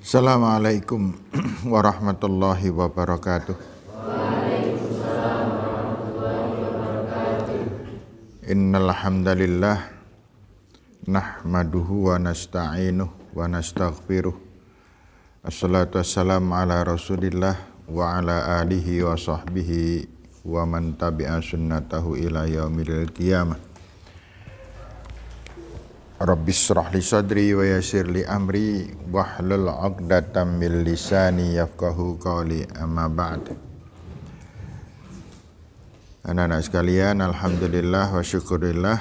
Assalamualaikum warahmatullahi wabarakatuh. Innal hamdalillah nahmaduhu wa nasta'inuhu wa nastaghfiruh. Assalatu wassalamu ala Rasulillah wa ala alihi wa sahbihi wa man tabi'a sunnatahu ila yaumil qiyamah. Rabbis shrah li sadri wa yassir li amri wahlul 'uqdatam min lisani yafqahu qawli, amma ba'd. Anak-anak sekalian, alhamdulillah wa syukurillah,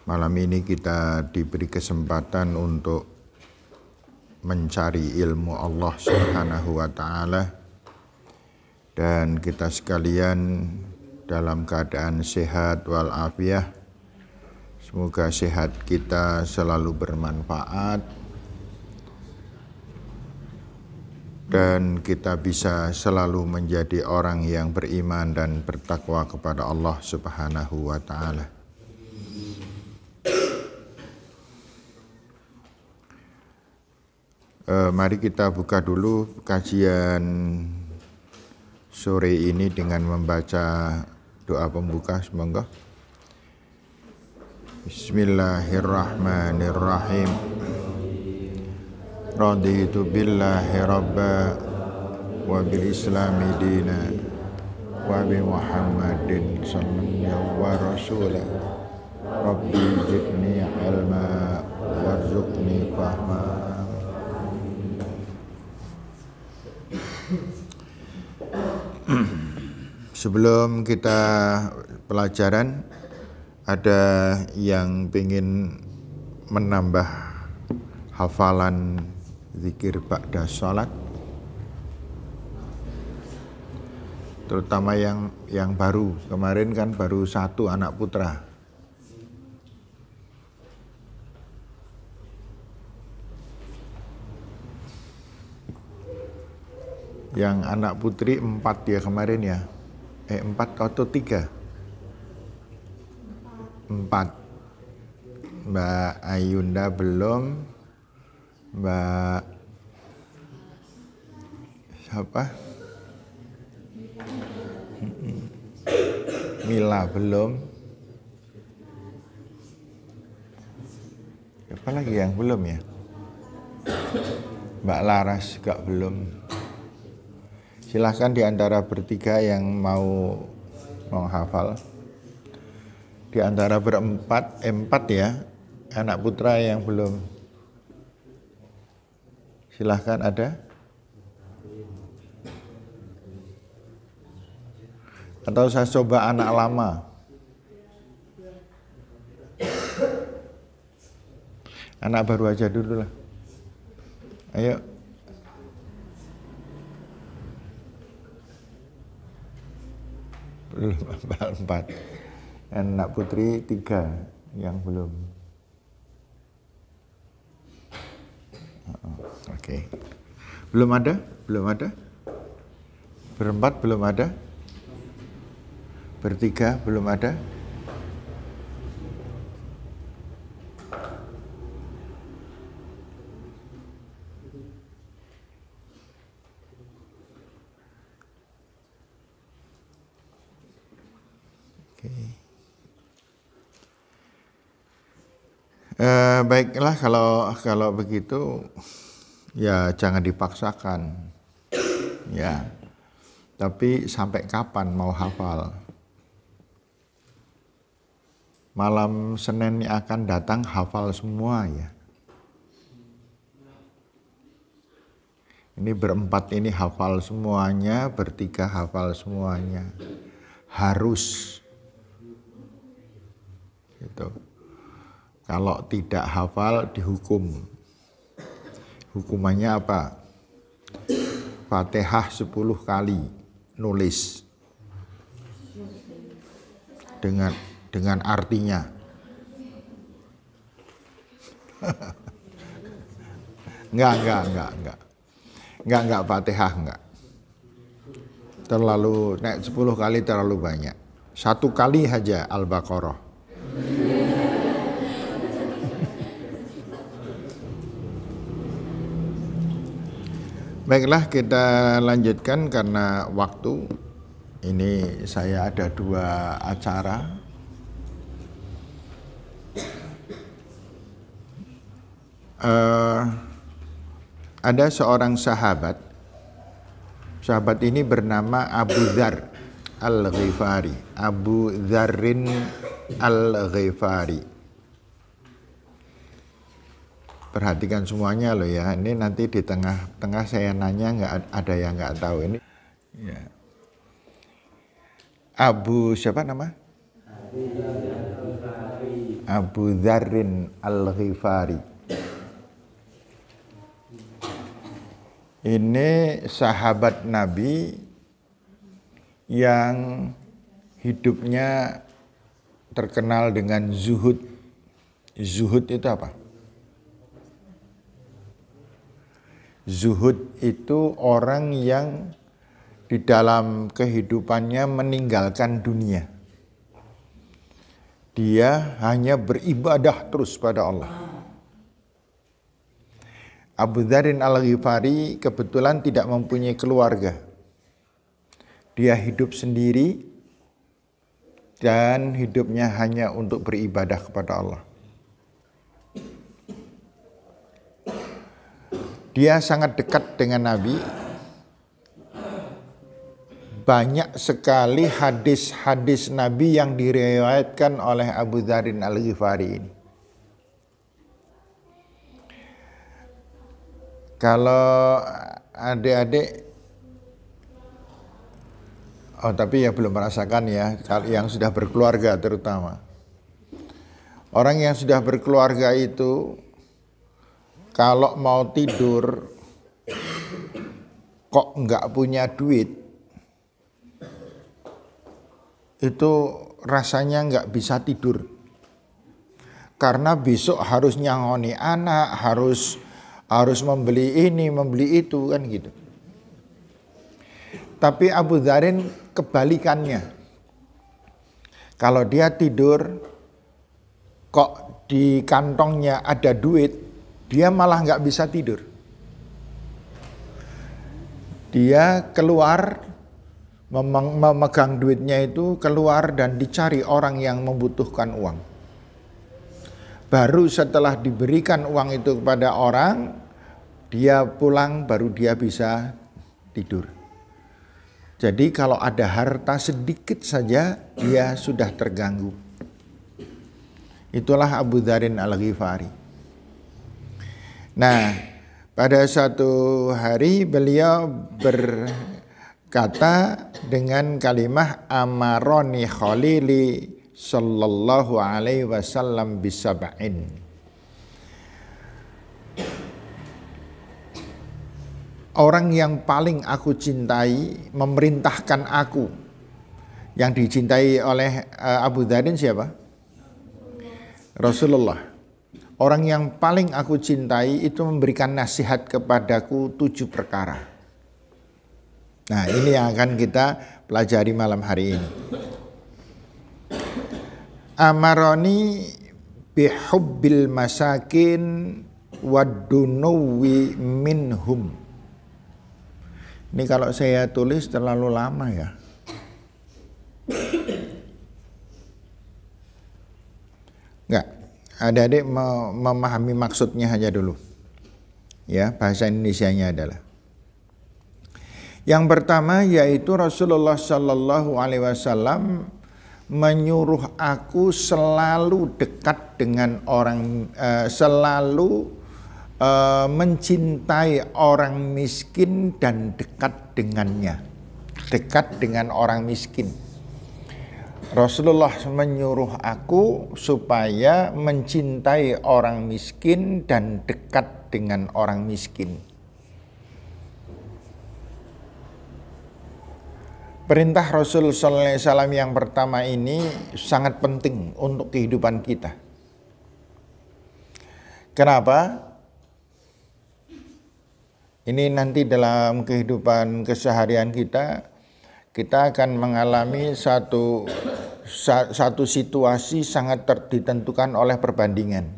malam ini kita diberi kesempatan untuk mencari ilmu Allah Subhanahu wa ta'ala, dan kita sekalian dalam keadaan sehat walafiat. Semoga sehat kita selalu bermanfaat dan kita bisa selalu menjadi orang yang beriman dan bertakwa kepada Allah Subhanahu wa ta'ala. Mari kita buka dulu kajian sore ini dengan membaca doa pembuka. Semoga. Bismillahirrahmanirrahim. Raditu billahi rabba wa bil islami dina wa bi Muhammadin sallallahu wa rasulah. Rabbi zidni ilma warzuqni fahma. Sebelum kita pelajaran, ada yang ingin menambah hafalan zikir ba'da sholat, terutama yang baru. Kemarin kan baru satu anak putra. Yang anak putri 4 ya kemarin ya. 4 atau 3? 4. Mbak Ayunda belum, Mbak siapa? Mila belum. Siapa lagi yang belum ya? Mbak Laras juga belum. Silahkan di antara bertiga yang mau menghafal. Di antara berempat, 4 ya, anak putra yang belum. Silahkan, ada? Atau saya coba anak lama? Anak baru aja dulu lah. Ayo. Belum, 4. Anak putri 3 yang belum. Oke. Belum ada? Belum ada? Berempat belum ada? Bertiga belum ada? Oke. Baiklah, kalau begitu ya jangan dipaksakan ya, tapi sampai kapan mau hafal? Malam Senin yang akan datang hafal semua ya. Ini berempat ini hafal semuanya, bertiga hafal semuanya, harus gitu. Kalau tidak hafal dihukum. Hukumannya apa? Fatihah 10 kali nulis dengan artinya. Enggak Fatihah enggak. Terlalu 10 kali terlalu banyak. 1 kali saja Al-Baqarah. Baiklah, kita lanjutkan karena waktu. Ini saya ada 2 acara. Ada seorang sahabat. Sahabat ini bernama Abu Dzar Al-Ghifari. Abu Dzarrin Al-Ghifari. Perhatikan semuanya loh ya. Ini nanti di tengah-tengah saya nanya nggak ada yang nggak tahu ini. Ya. Abu siapa nama? Abu Dzarrin Al-Ghifari. Ini sahabat Nabi yang hidupnya terkenal dengan zuhud. Zuhud itu apa? Zuhud itu orang yang di dalam kehidupannya meninggalkan dunia. Dia hanya beribadah terus pada Allah. Abu Dzarrin Al-Ghifari kebetulan tidak mempunyai keluarga. Dia hidup sendiri dan hidupnya hanya untuk beribadah kepada Allah. Dia sangat dekat dengan Nabi. Banyak sekali hadis-hadis Nabi yang diriwayatkan oleh Abu Dzarrin Al-Ghifari ini. Kalau adik-adik, tapi ya belum merasakan ya, yang sudah berkeluarga terutama. Orang yang sudah berkeluarga itu, kalau mau tidur, kok nggak punya duit, itu rasanya nggak bisa tidur. Karena besok harus nyangoni anak, harus membeli ini, membeli itu, kan gitu. Tapi Abu Dzarrin kebalikannya. Kalau dia tidur, kok di kantongnya ada duit, dia malah nggak bisa tidur. Dia keluar, memegang duitnya itu, keluar dan dicari orang yang membutuhkan uang. Baru setelah diberikan uang itu kepada orang, dia pulang baru dia bisa tidur. Jadi kalau ada harta sedikit saja, dia sudah terganggu. Itulah Abu Dzarrin Al-Ghifari. Nah, pada suatu hari beliau berkata dengan kalimah amaroni khalili sallallahu alaihi wasallam bisab'in. Orang yang paling aku cintai memerintahkan aku. Yang dicintai oleh Abu Dzarrin siapa? Rasulullah. Orang yang paling aku cintai itu memberikan nasihat kepadaku 7 perkara. Nah, ini yang akan kita pelajari malam hari ini. Amaroni bihubbil masakin wadunuwi minhum. Ini kalau saya tulis terlalu lama ya. Enggak, adik-adik memahami maksudnya aja dulu. Ya, bahasa Indonesianya adalah. Yang pertama yaitu Rasulullah Shallallahu Alaihi Wasallam menyuruh aku selalu dekat dengan orang, selalu mencintai orang miskin dan dekat dengannya. Dekat dengan orang miskin. Rasulullah menyuruh aku supaya mencintai orang miskin dan dekat dengan orang miskin. Perintah Rasul sallallahu alaihi wasallam yang pertama ini sangat penting untuk kehidupan kita. Kenapa? Ini nanti dalam kehidupan keseharian kita akan mengalami satu situasi sangat ditentukan oleh perbandingan.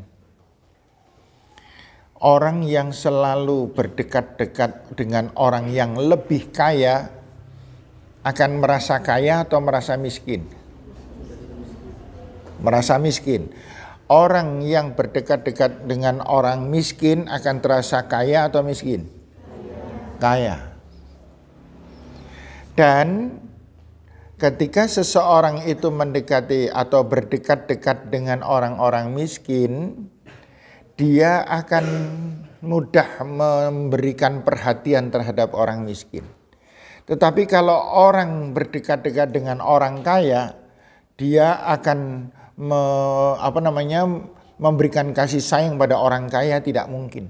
Orang yang selalu berdekat-dekat dengan orang yang lebih kaya akan merasa kaya atau merasa miskin? Merasa miskin. Orang yang berdekat-dekat dengan orang miskin akan terasa kaya atau miskin? Kaya. Dan ketika seseorang itu mendekati atau berdekat-dekat dengan orang-orang miskin, dia akan mudah memberikan perhatian terhadap orang miskin. Tetapi kalau orang berdekat-dekat dengan orang kaya, dia akan memberikan kasih sayang pada orang kaya tidak mungkin.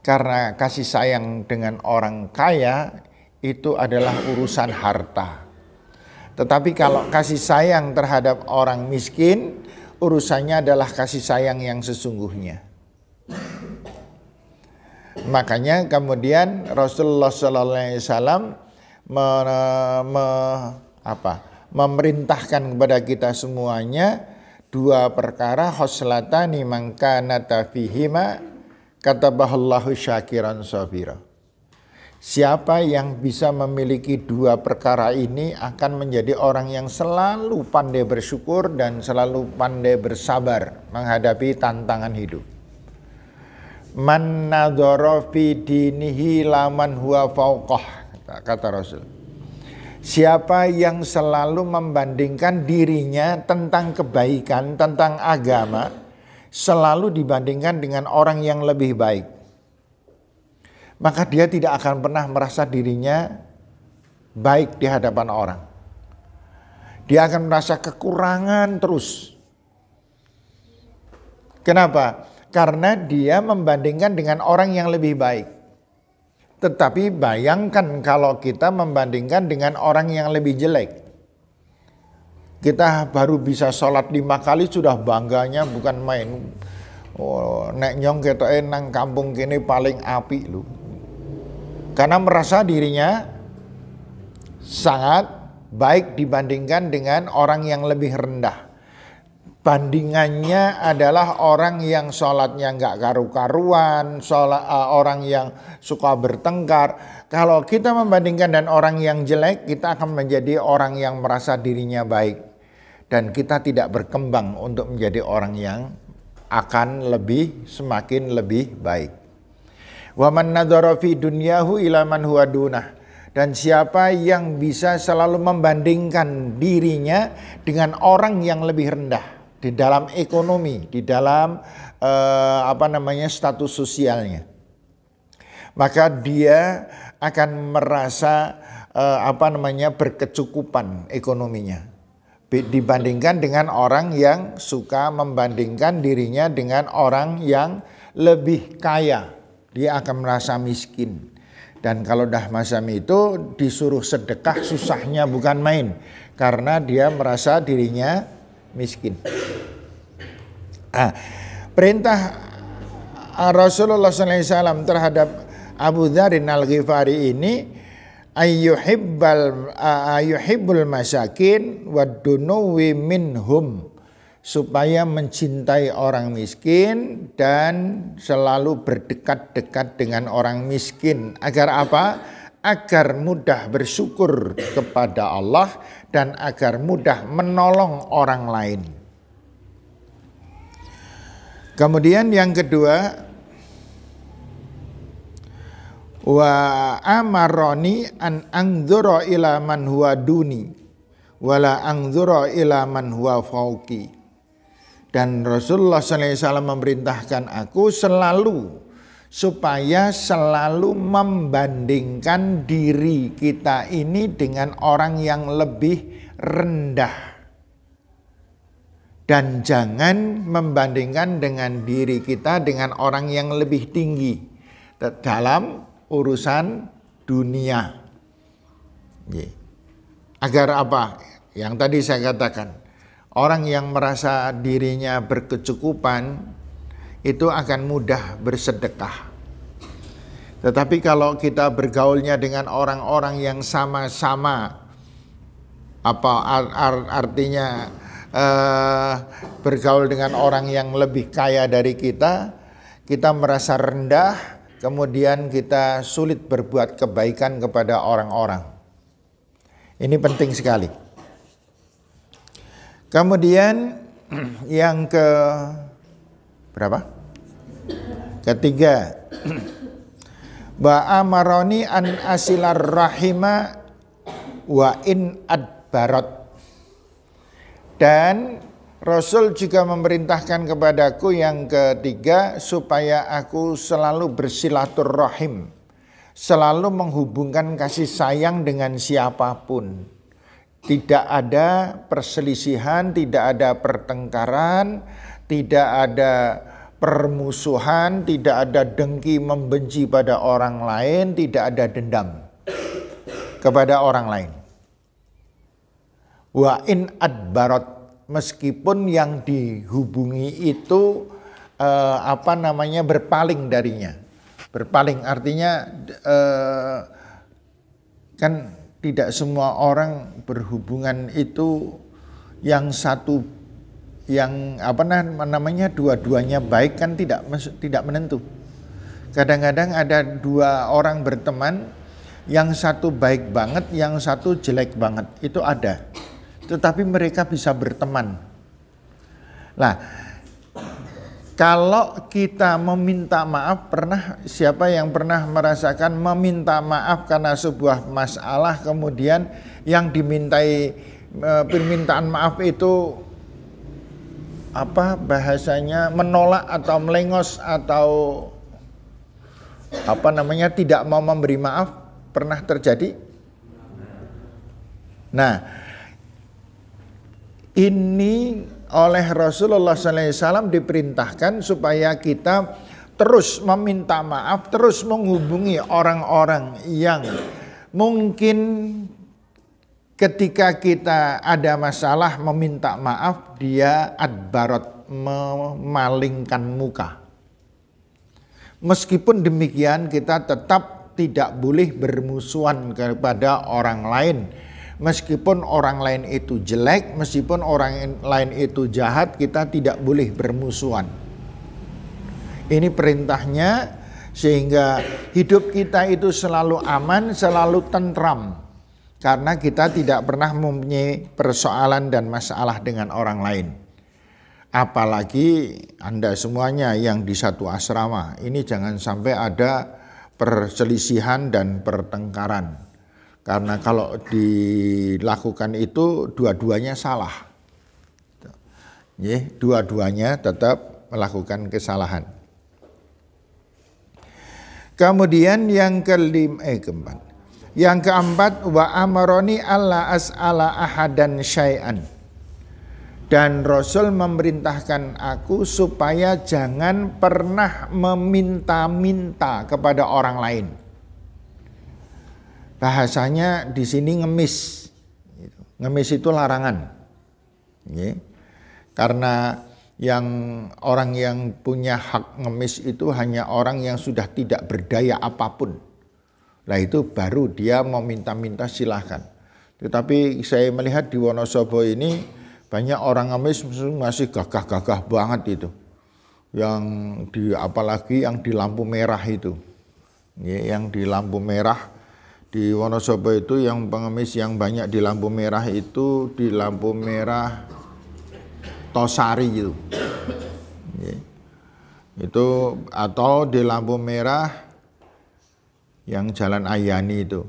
Karena kasih sayang dengan orang kaya itu adalah urusan harta. Tetapi kalau kasih sayang terhadap orang miskin, urusannya adalah kasih sayang yang sesungguhnya. Makanya kemudian Rasulullah SAW memerintahkan kepada kita semuanya dua perkara, khoslatani man kanata fihima katabahallahu syakiran sabira. Siapa yang bisa memiliki dua perkara ini akan menjadi orang yang selalu pandai bersyukur dan selalu pandai bersabar menghadapi tantangan hidup. Man nadhara fi dinihi laman huwa fauqah, kata Rasul. Siapa yang selalu membandingkan dirinya tentang kebaikan, tentang agama, selalu dibandingkan dengan orang yang lebih baik, maka dia tidak akan pernah merasa dirinya baik di hadapan orang. Dia akan merasa kekurangan terus. Kenapa? Karena dia membandingkan dengan orang yang lebih baik. Tetapi bayangkan kalau kita membandingkan dengan orang yang lebih jelek. Kita baru bisa sholat 5 kali sudah bangganya bukan main. Nek nyong ketoke nang kampung kene paling apik lho. Karena merasa dirinya sangat baik dibandingkan dengan orang yang lebih rendah. Bandingannya adalah orang yang sholatnya nggak karu-karuan, orang yang suka bertengkar. Kalau kita membandingkan dengan orang yang jelek, kita akan menjadi orang yang merasa dirinya baik. Dan kita tidak berkembang untuk menjadi orang yang akan semakin lebih baik. Wa man nadzara fi dunyahu ila man huwa dunah. Dan siapa yang bisa selalu membandingkan dirinya dengan orang yang lebih rendah di dalam ekonomi, di dalam status sosialnya, maka dia akan merasa berkecukupan ekonominya dibandingkan dengan orang yang suka membandingkan dirinya dengan orang yang lebih kaya. Dia akan merasa miskin. Dan kalau dah macam itu disuruh sedekah susahnya bukan main, karena dia merasa dirinya miskin. Perintah Rasulullah SAW terhadap Abu Dzarin Al-Ghifari ini ayyuhibbul masakin wadunuwi minhum, supaya mencintai orang miskin dan selalu berdekat-dekat dengan orang miskin. Agar apa? Agar mudah bersyukur kepada Allah dan agar mudah menolong orang lain. Kemudian yang kedua, wa amaroni an anzura ila man huwa duni wala anzura ila man huwa fauqi. Dan Rasulullah SAW memerintahkan aku supaya selalu membandingkan diri kita ini dengan orang yang lebih rendah. Dan jangan membandingkan dengan diri kita dengan orang yang lebih tinggi dalam urusan dunia. Agar apa? Yang tadi saya katakan, orang yang merasa dirinya berkecukupan itu akan mudah bersedekah. Tetapi kalau kita bergaulnya dengan orang-orang yang sama-sama, artinya bergaul dengan orang yang lebih kaya dari kita kita merasa rendah, kemudian kita sulit berbuat kebaikan kepada orang-orang. Ini penting sekali. Kemudian yang ke berapa? Ketiga, wa amaroni an asilar rahima wa in adbarat. Dan Rasul juga memerintahkan kepadaku yang ketiga supaya aku selalu bersilaturrahim, selalu menghubungkan kasih sayang dengan siapapun. Tidak ada perselisihan, tidak ada pertengkaran, tidak ada permusuhan, tidak ada dengki membenci pada orang lain, tidak ada dendam kepada orang lain. Wa in adbarat, meskipun yang dihubungi itu berpaling darinya. Berpaling artinya kan tidak semua orang berhubungan itu yang satu yang dua-duanya baik kan tidak menentu. Kadang-kadang ada dua orang berteman, yang satu baik banget, yang satu jelek banget, itu ada. Tetapi mereka bisa berteman. Nah, kalau kita meminta maaf, siapa yang pernah merasakan meminta maaf karena sebuah masalah, kemudian yang dimintai permintaan maaf itu bahasanya menolak atau melengos atau tidak mau memberi maaf, pernah terjadi? Nah, ini oleh Rasulullah SAW diperintahkan supaya kita terus meminta maaf, terus menghubungi orang-orang yang mungkin ketika kita ada masalah meminta maaf, dia adbarat, memalingkan muka. Meskipun demikian kita tetap tidak boleh bermusuhan kepada orang lain. Meskipun orang lain itu jelek, meskipun orang lain itu jahat, kita tidak boleh bermusuhan. Ini perintahnya sehingga hidup kita itu selalu aman, selalu tentram. Karena kita tidak pernah mempunyai persoalan dan masalah dengan orang lain. Apalagi Anda semuanya yang di satu asrama, ini jangan sampai ada perselisihan dan pertengkaran. Karena kalau dilakukan itu dua-duanya salah. Dua-duanya tetap melakukan kesalahan. Kemudian yang keempat. Yang keempat, wa amaroni alla as'ala ahadan syai'an. Dan Rasul memerintahkan aku supaya jangan pernah meminta-minta kepada orang lain. Bahasanya di sini ngemis. Ngemis itu larangan. Karena orang yang punya hak ngemis itu hanya orang yang sudah tidak berdaya apapun. Nah itu baru dia mau minta-minta silahkan. Tetapi saya melihat di Wonosobo ini banyak orang ngemis masih gagah-gagah banget itu. Apalagi yang di lampu merah itu. Yang di lampu merah. Di Wonosobo itu yang pengemis yang banyak di lampu merah itu di lampu merah Tosari itu. Itu atau di lampu merah yang Jalan Ayani itu.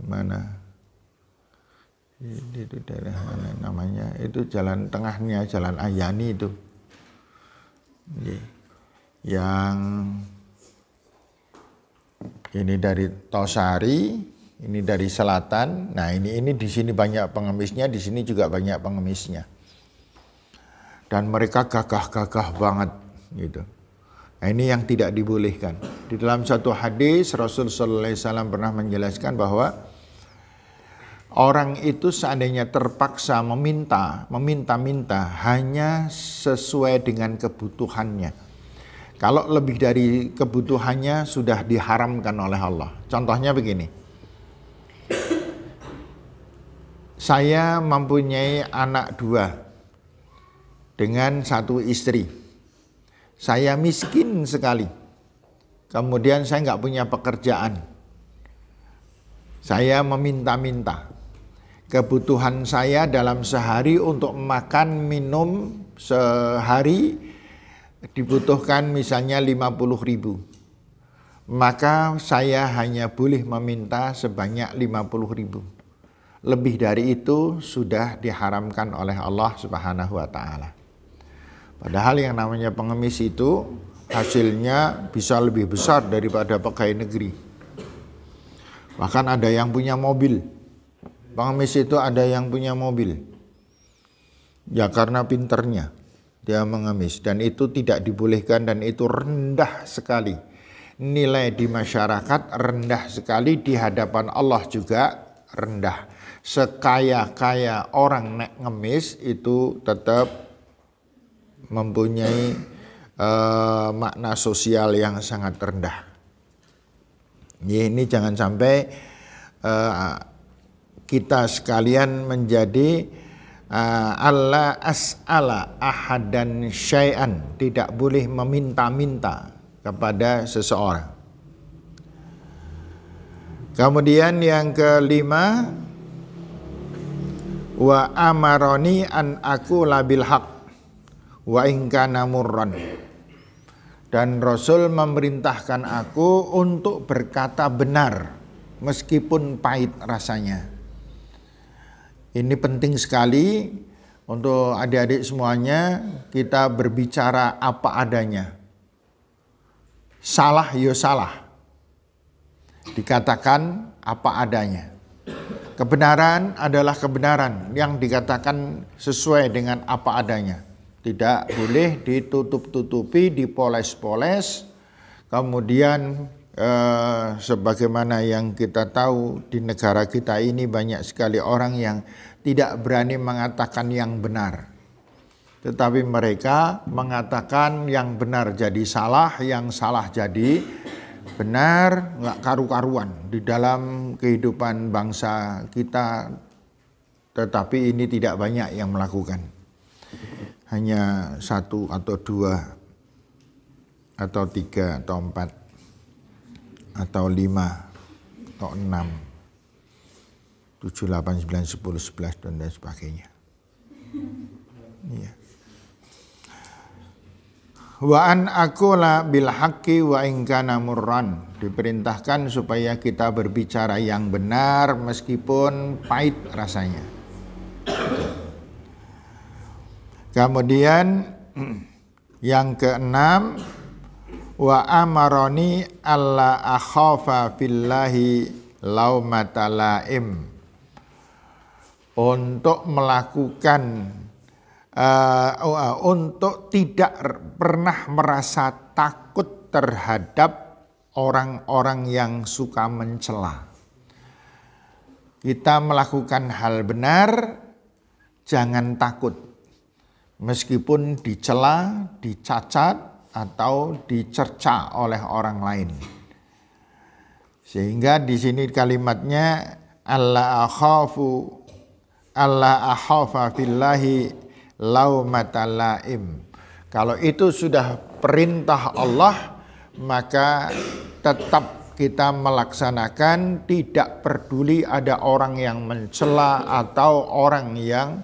Mana? Itu daerah mana namanya? Itu jalan tengahnya Jalan Ayani itu. Yang ini dari Tosari, ini dari selatan. Nah, ini di sini banyak pengemisnya, di sini juga banyak pengemisnya. Dan mereka gagah-gagah banget gitu. Nah, ini yang tidak dibolehkan. Di dalam satu hadis Rasul sallallahu alaihi wasallam pernah menjelaskan bahwa orang itu seandainya terpaksa meminta-minta hanya sesuai dengan kebutuhannya. Kalau lebih dari kebutuhannya sudah diharamkan oleh Allah. Contohnya begini. Saya mempunyai anak 2. dengan satu istri. Saya miskin sekali. Kemudian saya nggak punya pekerjaan. Saya meminta-minta. Kebutuhan saya dalam sehari untuk makan minum sehari dibutuhkan misalnya 50.000. Maka saya hanya boleh meminta sebanyak 50.000. Lebih dari itu sudah diharamkan oleh Allah Subhanahu wa taala. Padahal yang namanya pengemis itu hasilnya bisa lebih besar daripada pegawai negeri. Bahkan ada yang punya mobil. Pengemis itu ada yang punya mobil. Ya karena pinternya dia mengemis, dan itu tidak dibolehkan, dan itu rendah sekali. Nilai di masyarakat rendah sekali, di hadapan Allah juga rendah. Sekaya-kaya orang nek ngemis itu tetap mempunyai makna sosial yang sangat rendah. Ini jangan sampai kita sekalian menjadi Allah as'ala ahadan syai'an, tidak boleh meminta-minta kepada seseorang. Kemudian yang kelima, wa amaroni an aku labil haq wa in kana murran. Dan Rasul memerintahkan aku untuk berkata benar meskipun pahit rasanya. Ini penting sekali untuk adik-adik semuanya, kita berbicara apa adanya. Salah ya salah. Dikatakan apa adanya. Kebenaran adalah kebenaran yang dikatakan sesuai dengan apa adanya. Tidak boleh ditutup-tutupi, dipoles-poles. Kemudian sebagaimana yang kita tahu di negara kita ini banyak sekali orang yang tidak berani mengatakan yang benar. Tetapi mereka mengatakan yang benar jadi salah, yang salah jadi benar, nggak karu-karuan di dalam kehidupan bangsa kita. Tetapi ini tidak banyak yang melakukan. Hanya 1 atau 2 atau 3 atau 4 atau 5 atau 6 7, 8, 9, 10, 11 dan sebagainya. Iya. Wa an aqula bil haqqi wa in kana murran, diperintahkan supaya kita berbicara yang benar meskipun pahit rasanya. Kemudian yang keenam, wa amaroni alla akhafa fillahi laumata laim, untuk melakukan untuk tidak pernah merasa takut terhadap orang-orang yang suka mencela. Kita melakukan hal benar, jangan takut meskipun dicela, dicacat atau dicerca oleh orang lain. Sehingga di sini kalimatnya alla akhafa fillahi laumata laim. Kalau itu sudah perintah Allah, maka tetap kita melaksanakan, tidak peduli ada orang yang mencela atau orang yang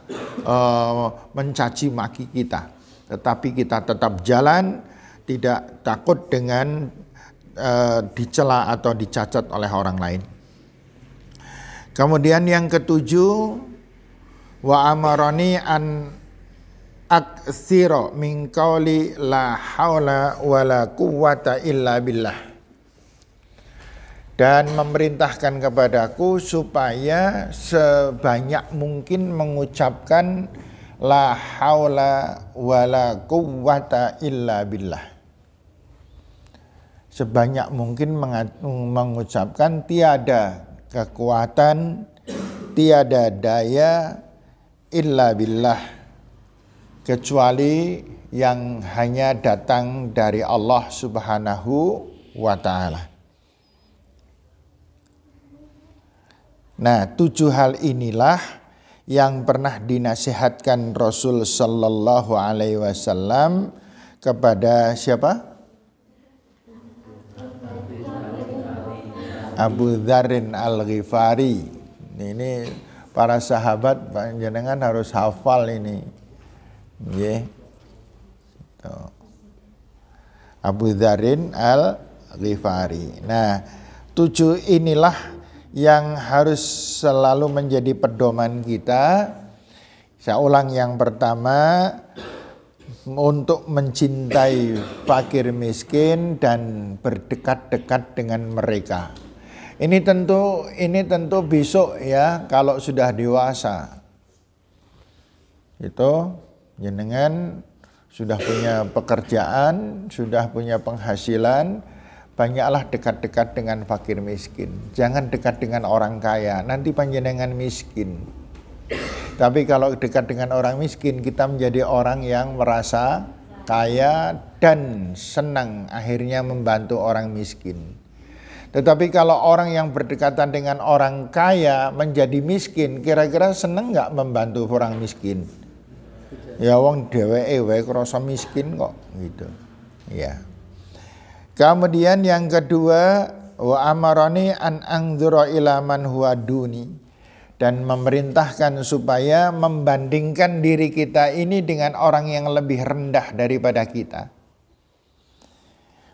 mencaci maki kita. Tetapi kita tetap jalan, tidak takut dengan dicela atau dicacat oleh orang lain. Kemudian yang ketujuh, wa amaroni an aktsira min qauli la haula wala quwwata illa billah, dan memerintahkan kepadaku supaya sebanyak mungkin mengucapkan la haula wala quwwata illa billah. Sebanyak mungkin mengucapkan tiada kekuatan, tiada daya illa billah, kecuali yang hanya datang dari Allah Subhanahu wa ta'ala. Nah, 7 hal inilah yang pernah dinasihatkan Rasul sallallahu alaihi wasallam kepada siapa? Abu Dzarrin Al-Ghifari. Ini para sahabat panjenengan harus hafal ini. Nggih. Abu Dzarrin Al-Ghifari. Nah, 7 inilah yang harus selalu menjadi pedoman kita. Saya ulang, yang pertama, untuk mencintai fakir miskin dan berdekat-dekat dengan mereka. Ini tentu besok ya, kalau sudah dewasa. Itu jenengan sudah punya pekerjaan, sudah punya penghasilan, banyaklah dekat-dekat dengan fakir miskin. Jangan dekat dengan orang kaya, nanti panjenengan miskin. Tapi kalau dekat dengan orang miskin, kita menjadi orang yang merasa kaya dan senang akhirnya membantu orang miskin. Tetapi kalau orang yang berdekatan dengan orang kaya menjadi miskin, kira-kira seneng nggak membantu orang miskin? Ya wong dheweke wae krasa miskin kok gitu. Ya. Kemudian yang kedua, wa amarani an anzura ila man huwa duni, dan memerintahkan supaya membandingkan diri kita ini dengan orang yang lebih rendah daripada kita.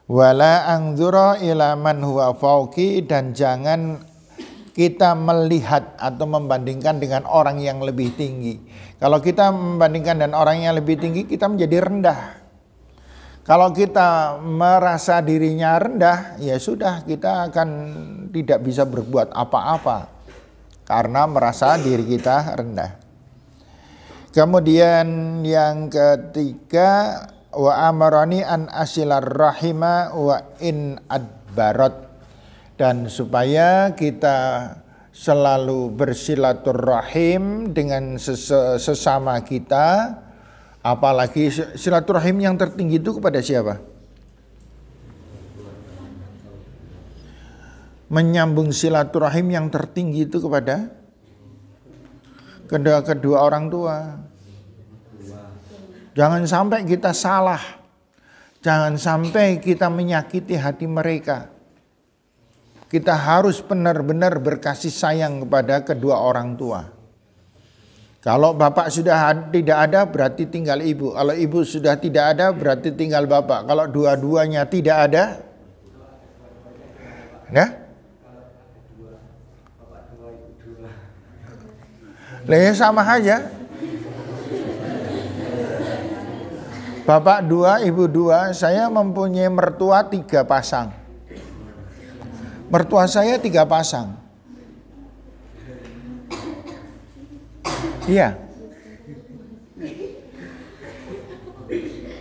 Wala anzura ila man huwa fauqi, dan jangan kita melihat atau membandingkan dengan orang yang lebih tinggi. Kalau kita membandingkan dengan orang yang lebih tinggi, kita menjadi rendah. Kalau kita merasa dirinya rendah, ya sudah, kita akan tidak bisa berbuat apa-apa karena merasa diri kita rendah. Kemudian yang ketiga, wa amarani an asilar rahima wa in adbarat, dan supaya kita selalu bersilaturahim dengan sesama kita, apalagi silaturahim yang tertinggi itu kepada siapa? Menyambung silaturahim yang tertinggi itu kepada kedua orang tua. Jangan sampai kita salah. Jangan sampai kita menyakiti hati mereka. Kita harus benar-benar berkasih sayang kepada kedua orang tua. Kalau bapak sudah tidak ada, berarti tinggal ibu. Kalau ibu sudah tidak ada, berarti tinggal bapak. Kalau dua-duanya tidak ada, ya? Lah sama aja. Bapak 2, ibu 2, saya mempunyai mertua 3 pasang. Mertua saya 3 pasang. Iya.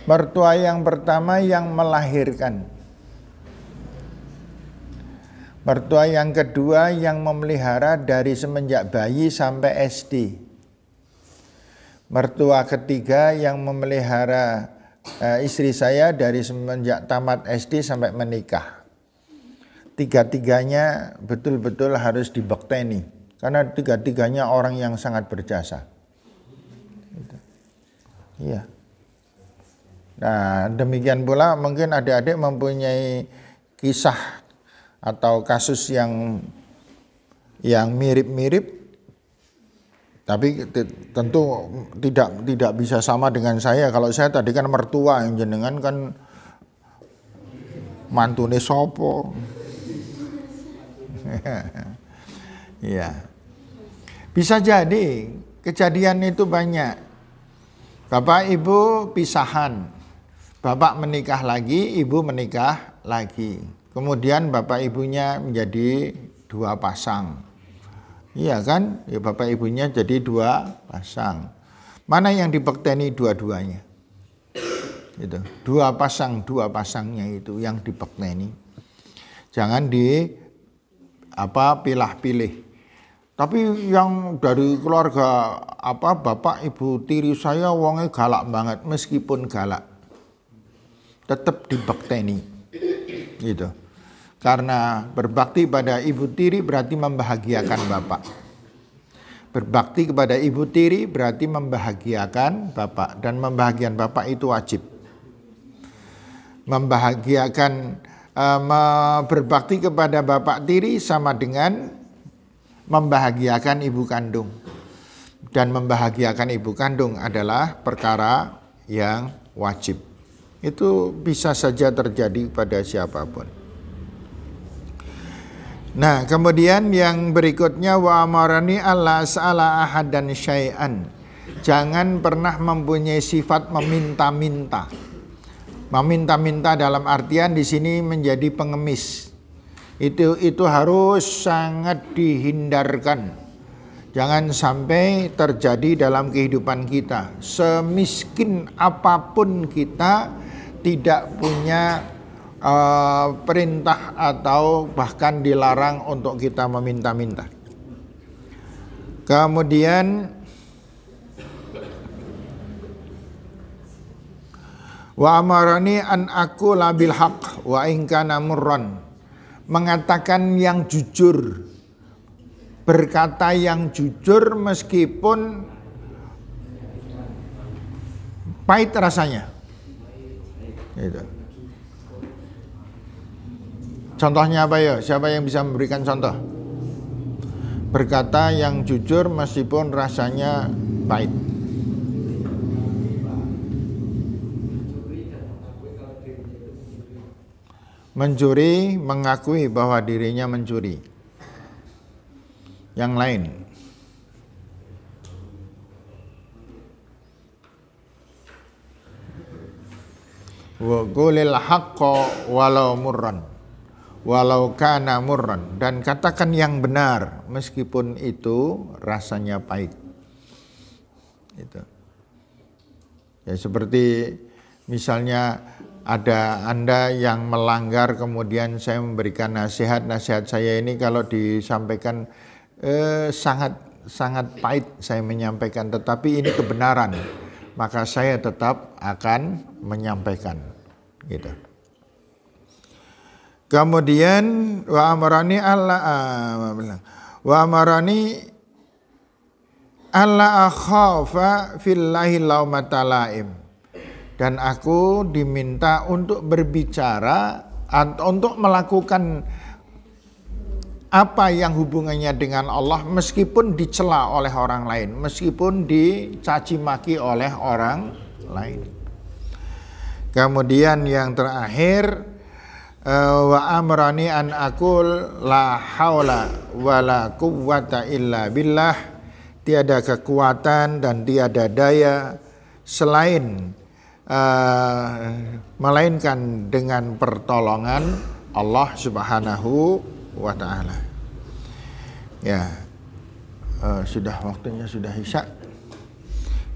Mertua yang pertama yang melahirkan. Mertua yang kedua yang memelihara dari semenjak bayi sampai SD. Mertua ketiga yang memelihara istri saya dari semenjak tamat SD sampai menikah. 3-tiganya betul-betul harus dibekteni, karena 3-tiganya orang yang sangat berjasa. Iya. Nah, demikian pula mungkin adik-adik mempunyai kisah atau kasus yang mirip-mirip, tapi tentu tidak bisa sama dengan saya. Kalau saya tadi kan mertua, yang jenengan kan mantune sopo. Iya. Bisa jadi kejadian itu banyak. Bapak ibu pisahan. Bapak menikah lagi, ibu menikah lagi. Kemudian bapak ibunya menjadi 2 pasang. Iya kan? Ya, bapak ibunya jadi 2 pasang. Mana yang dibekteni dua-duanya? Gitu. 2 pasangnya itu yang dibekteni. Jangan pilah-pilih. Tapi yang dari keluarga bapak ibu tiri saya wonge galak banget, meskipun galak tetap dibekteni. Gitu. Karena berbakti pada ibu tiri berarti membahagiakan bapak. Berbakti kepada ibu tiri berarti membahagiakan bapak, dan membahagiakan bapak itu wajib. Berbakti kepada bapak tiri sama dengan membahagiakan ibu kandung. Dan membahagiakan ibu kandung adalah perkara yang wajib. Itu bisa saja terjadi pada siapapun. Nah, kemudian yang berikutnya wa amarani alla as'ala ahadan syai'an. Jangan pernah mempunyai sifat meminta-minta. Meminta-minta dalam artian di sini menjadi pengemis. Itu harus sangat dihindarkan. Jangan sampai terjadi dalam kehidupan kita. Semiskin apapun kita tidak punya perintah atau bahkan dilarang untuk kita meminta-minta. Kemudian wa amarani an aqula bil haqq wa in kana murran. Mengatakan yang jujur, berkata yang jujur meskipun pahit rasanya. Gitu. Contohnya apa ya? Siapa yang bisa memberikan contoh? Berkata yang jujur meskipun rasanya pahit. Mencuri, mengakui bahwa dirinya mencuri. Yang lain. Wa qulil haqqo walau murran. Walau kana murran, dan katakan yang benar meskipun itu rasanya pahit. Itu. Ya seperti misalnya ada Anda yang melanggar kemudian saya memberikan nasihat saya ini kalau disampaikan sangat pahit saya menyampaikan, tetapi ini kebenaran, maka saya tetap akan menyampaikan. Gitu. Kemudian wa amarani alla akhafa fillahi laumata laim. Dan aku diminta untuk berbicara atau untuk melakukan apa yang hubungannya dengan Allah meskipun dicela oleh orang lain, meskipun dicaci maki oleh orang lain. Kemudian yang terakhir wa amrani an aqul la haula wala quwwata illa billah. Tiada kekuatan dan tiada daya selain melainkan dengan pertolongan Allah Subhanahu wa ta'ala. Ya, sudah waktunya, sudah isya.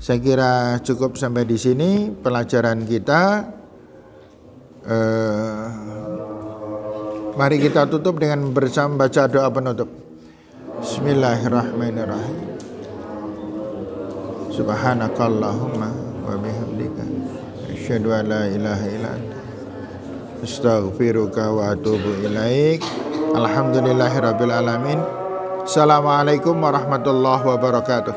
Saya kira cukup sampai di sini pelajaran kita. Mari kita tutup dengan bersama baca doa penutup. Bismillahirrahmanirrahim. Subhanakallahumma wa bihamdika asyhadu an la ilaha illa anta astaghfiruka wa atubu ilaik. Alhamdulillahirabbil alamin. Assalamualaikum warahmatullahi wabarakatuh.